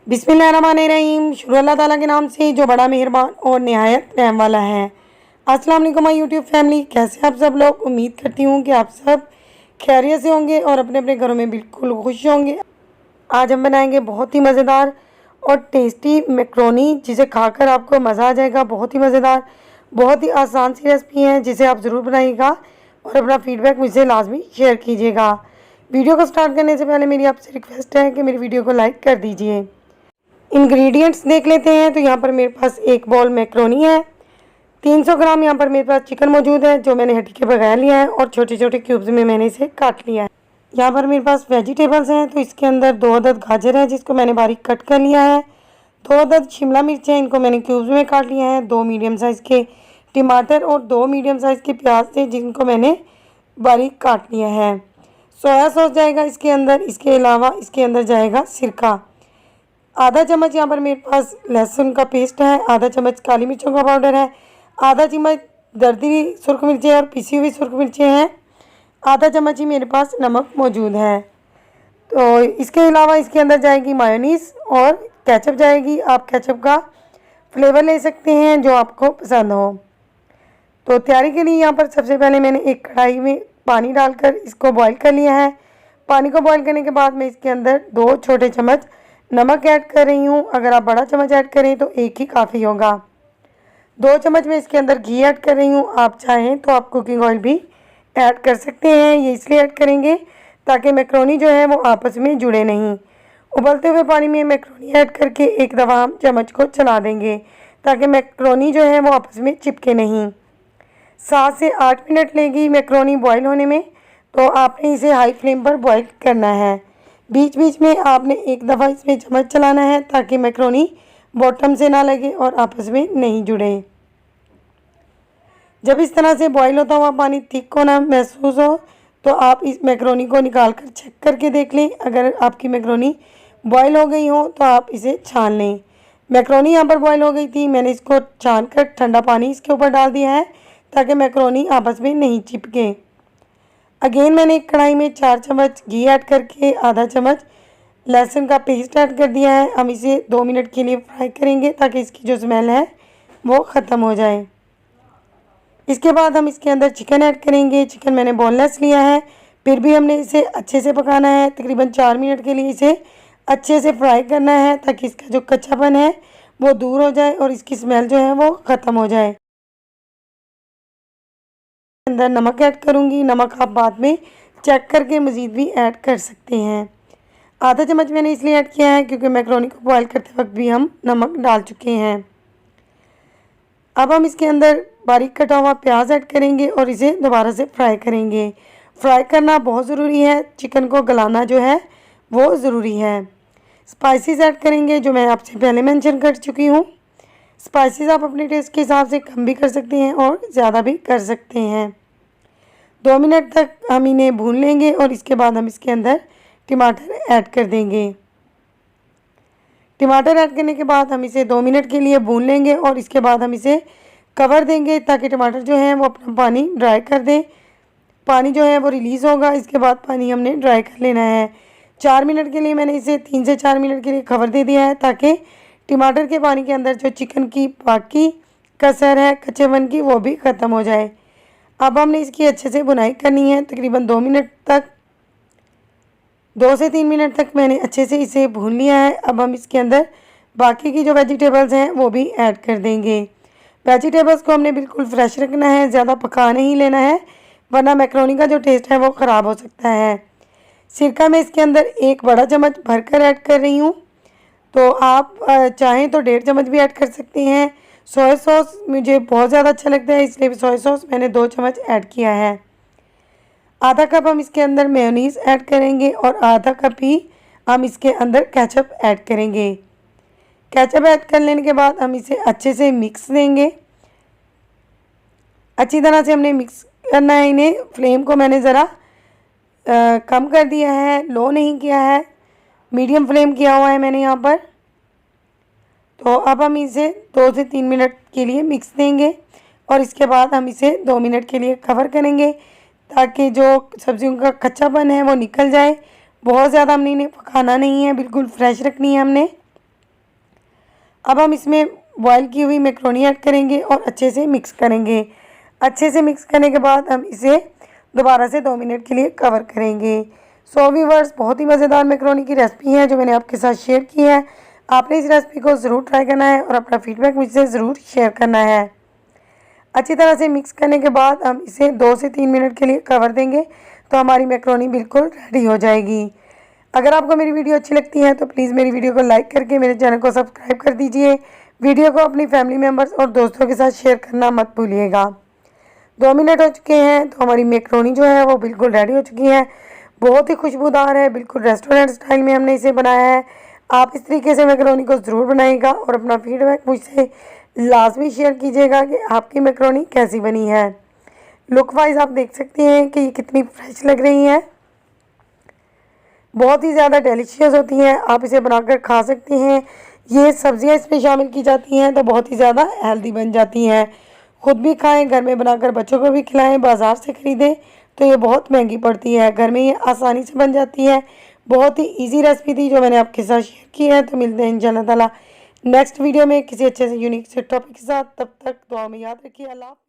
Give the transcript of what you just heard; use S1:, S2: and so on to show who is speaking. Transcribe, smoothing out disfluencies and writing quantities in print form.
S1: बिस्मिल्लाहिर्रहमानिर्रहीम। शुरू अल्लाह ताला के नाम से जो बड़ा मेहरबान और निहायत रहम वाला है। अस्सलाम वालेकुम माय यूट्यूब फैमिली, कैसे आप सब लोग। उम्मीद करती हूँ कि आप सब खैरियत से होंगे और अपने अपने घरों में बिल्कुल खुश होंगे। आज हम बनाएंगे बहुत ही मज़ेदार और टेस्टी मैक्रोनी, जिसे खाकर आपको मज़ा आ जाएगा। बहुत ही मज़ेदार, बहुत ही आसान सी रेसिपी है, जिसे आप ज़रूर बनाइएगा और अपना फीडबैक मुझसे लाजमी शेयर कीजिएगा। वीडियो को स्टार्ट करने से पहले मेरी आपसे रिक्वेस्ट है कि मेरी वीडियो को लाइक कर दीजिए। इंग्रेडिएंट्स देख लेते हैं। तो यहाँ पर मेरे पास एक बॉल मैक्रोनी है, 300 ग्राम यहाँ पर मेरे पास चिकन मौजूद है, जो मैंने हड्डी के बगैर लिया है और छोटे छोटे क्यूब्स में मैंने इसे काट लिया है। यहाँ पर मेरे पास वेजिटेबल्स हैं, तो इसके अंदर 2 अदद गाजर है, जिसको मैंने बारीक कट कर लिया है। 2 अदद शिमला मिर्च हैं, इनको मैंने क्यूब्स में काट लिया है। 2 मीडियम साइज़ के टमाटर और 2 मीडियम साइज़ के प्याज थे, जिनको मैंने बारीक काट लिया है। सोया सॉस जाएगा इसके अंदर। इसके अलावा इसके अंदर जाएगा सिरका। आधा चम्मच यहाँ पर मेरे पास लहसुन का पेस्ट है। आधा चम्मच काली मिर्चों का पाउडर है। आधा चम्मच दरदरी सुरख मिर्चें और पिसी हुई सुरख मिर्चें हैं। आधा चम्मच ही मेरे पास नमक मौजूद है। तो इसके अलावा इसके अंदर जाएगी मायोनीज़ और केचप जाएगी। आप केचप का फ्लेवर ले सकते हैं जो आपको पसंद हो। तो तैयारी के लिए यहाँ पर सबसे पहले मैंने एक कढ़ाई में पानी डालकर इसको बॉईल कर लिया है। पानी को बॉईल करने के बाद मैं इसके अंदर 2 छोटे चम्मच नमक ऐड कर रही हूँ। अगर आप बड़ा चम्मच ऐड करें तो एक ही काफ़ी होगा। 2 चम्मच मैं इसके अंदर घी ऐड कर रही हूँ। आप चाहें तो आप कुकिंग ऑयल भी ऐड कर सकते हैं। ये इसलिए ऐड करेंगे ताकि मैक्रोनी जो है वो आपस में जुड़े नहीं। उबलते हुए पानी में मैक्रोनी ऐड करके एक दफ़ा हम चम्मच को चला देंगे ताकि मैक्रोनी जो है वो आपस में चिपके नहीं। 7 से 8 मिनट लेगी मैक्रोनी बॉईल होने में, तो आपने इसे हाई फ्लेम पर बॉईल करना है। बीच बीच में आपने एक दफ़ा इसमें चम्मच चलाना है ताकि मैक्रोनी बॉटम से ना लगे और आपस में नहीं जुड़े। जब इस तरह से बॉईल होता हुआ पानी थिक होना महसूस हो तो आप इस मैक्रोनी को निकाल कर चेक करके देख लें। अगर आपकी मैक्रोनी बॉईल हो गई हो तो आप इसे छान लें। मैक्रोनी यहाँ पर बॉईल हो गई थी, मैंने इसको छान कर ठंडा पानी इसके ऊपर डाल दिया है ताकि मैक्रोनी आपस में नहीं चिपके। अगेन मैंने एक कढ़ाई में 4 चम्मच घी ऐड करके आधा चम्मच लहसुन का पेस्ट ऐड कर दिया है। हम इसे 2 मिनट के लिए फ्राई करेंगे ताकि इसकी जो स्मेल है वो ख़त्म हो जाए। इसके बाद हम इसके अंदर चिकन ऐड करेंगे। चिकन मैंने बोनलेस लिया है, फिर भी हमने इसे अच्छे से पकाना है। तकरीबन 4 मिनट के लिए इसे अच्छे से फ्राई करना है ताकि इसका जो कच्चापन है वो दूर हो जाए और इसकी स्मेल जो है वो ख़त्म हो जाए। अंदर नमक ऐड करूँगी। नमक आप बाद में चेक करके मज़ीद भी ऐड कर सकते हैं। आधा चम्मच मैंने इसलिए ऐड किया है क्योंकि मैक्रोनी को बॉईल करते वक्त भी हम नमक डाल चुके हैं। अब हम इसके अंदर बारीक कटा हुआ प्याज ऐड करेंगे और इसे दोबारा से फ्राई करेंगे। फ्राई करना बहुत ज़रूरी है, चिकन को गलाना जो है वो ज़रूरी है। स्पाइसेस ऐड करेंगे जो मैं आपसे पहले मेंशन कर चुकी हूँ। स्पाइसेस आप अपने टेस्ट के हिसाब से कम भी कर सकते हैं और ज़्यादा भी कर सकते हैं। 2 मिनट तक हम इन्हें भून लेंगे और इसके बाद हम इसके अंदर टमाटर ऐड कर देंगे। टमाटर ऐड करने के बाद हम इसे 2 मिनट के लिए भून लेंगे और इसके बाद हम इसे कवर देंगे ताकि टमाटर जो है वो अपना पानी ड्राई कर दें। पानी जो है वो रिलीज़ होगा, इसके बाद पानी हमने ड्राई कर लेना है। 4 मिनट के लिए मैंने इसे 3 से 4 मिनट के लिए कवर दे दिया है ताकि टमाटर के पानी के अंदर जो चिकन की बाकी कसर है कच्चेपन की वो भी ख़त्म हो जाए। अब हमने इसकी अच्छे से बुनाई करनी है। तकरीबन 2 मिनट तक, 2 से 3 मिनट तक मैंने अच्छे से इसे भून लिया है। अब हम इसके अंदर बाकी की जो वेजिटेबल्स हैं वो भी ऐड कर देंगे। वेजिटेबल्स को हमने बिल्कुल फ्रेश रखना है, ज़्यादा पका नहीं लेना है, वरना मैक्रोनी का जो टेस्ट है वो ख़राब हो सकता है। सिरका मैं इसके अंदर 1 बड़ा चम्मच भरकर ऐड कर रही हूँ, तो आप चाहें तो 1.5 चम्मच भी ऐड कर सकते हैं। सोया सॉस मुझे बहुत ज़्यादा अच्छा लगता है, इसलिए सोया सॉस मैंने 2 चम्मच ऐड किया है। आधा कप हम इसके अंदर मेयोनीज़ ऐड करेंगे और आधा कप ही हम इसके अंदर केचप ऐड करेंगे। केचप ऐड कर लेने के बाद हम इसे अच्छे से मिक्स देंगे। अच्छी तरह से हमने मिक्स करना है इन्हें। फ्लेम को मैंने ज़रा कम कर दिया है, लो नहीं किया है, मीडियम फ्लेम किया हुआ है मैंने यहाँ पर। तो अब हम इसे 2 से 3 मिनट के लिए मिक्स देंगे और इसके बाद हम इसे 2 मिनट के लिए कवर करेंगे ताकि जो सब्जियों का कच्चापन है वो निकल जाए। बहुत ज़्यादा हमने इन्हें पकाना नहीं है, बिल्कुल फ्रेश रखनी है हमने। अब हम इसमें बॉयल की हुई मैक्रोनी ऐड करेंगे और अच्छे से मिक्स करेंगे। अच्छे से मिक्स करने के बाद हम इसे दोबारा से 2 मिनट के लिए कवर करेंगे। सो व्यूअर्स, बहुत ही मज़ेदार मैक्रोनी की रेसिपी है जो मैंने आपके साथ शेयर की है। आपने इस रेसिपी को ज़रूर ट्राई करना है और अपना फीडबैक मुझसे ज़रूर शेयर करना है। अच्छी तरह से मिक्स करने के बाद हम इसे 2 से 3 मिनट के लिए कवर देंगे तो हमारी मैक्रोनी बिल्कुल रेडी हो जाएगी। अगर आपको मेरी वीडियो अच्छी लगती है तो प्लीज़ मेरी वीडियो को लाइक करके मेरे चैनल को सब्सक्राइब कर दीजिए। वीडियो को अपनी फैमिली मेम्बर्स और दोस्तों के साथ शेयर करना मत भूलिएगा। 2 मिनट हो चुके हैं तो हमारी मैक्रोनी जो है वो बिल्कुल रेडी हो चुकी है। बहुत ही खुशबूदार है, बिल्कुल रेस्टोरेंट स्टाइल में हमने इसे बनाया है। आप इस तरीके से मैक्रोनी को ज़रूर बनाइएगा और अपना फीडबैक मुझसे लाजमी शेयर कीजिएगा कि आपकी मैक्रोनी कैसी बनी है। लुक वाइज आप देख सकते हैं कि ये कितनी फ्रेश लग रही है, बहुत ही ज़्यादा डिलीशियस होती हैं। आप इसे बनाकर खा सकते हैं। ये सब्जियां इसमें शामिल की जाती हैं तो बहुत ही ज़्यादा हेल्दी बन जाती हैं। खुद भी खाएं, घर में बनाकर बच्चों को भी खिलाएं। बाज़ार से ख़रीदें तो ये बहुत महंगी पड़ती है, घर में ये आसानी से बन जाती है। बहुत ही इजी रेसिपी थी जो मैंने आपके साथ शेयर की है। तो मिलते हैं इंशाल्लाह ताला नेक्स्ट वीडियो में किसी अच्छे से यूनिक से टॉपिक के साथ। तब तक दुआ में याद रखिए। अल्लाह।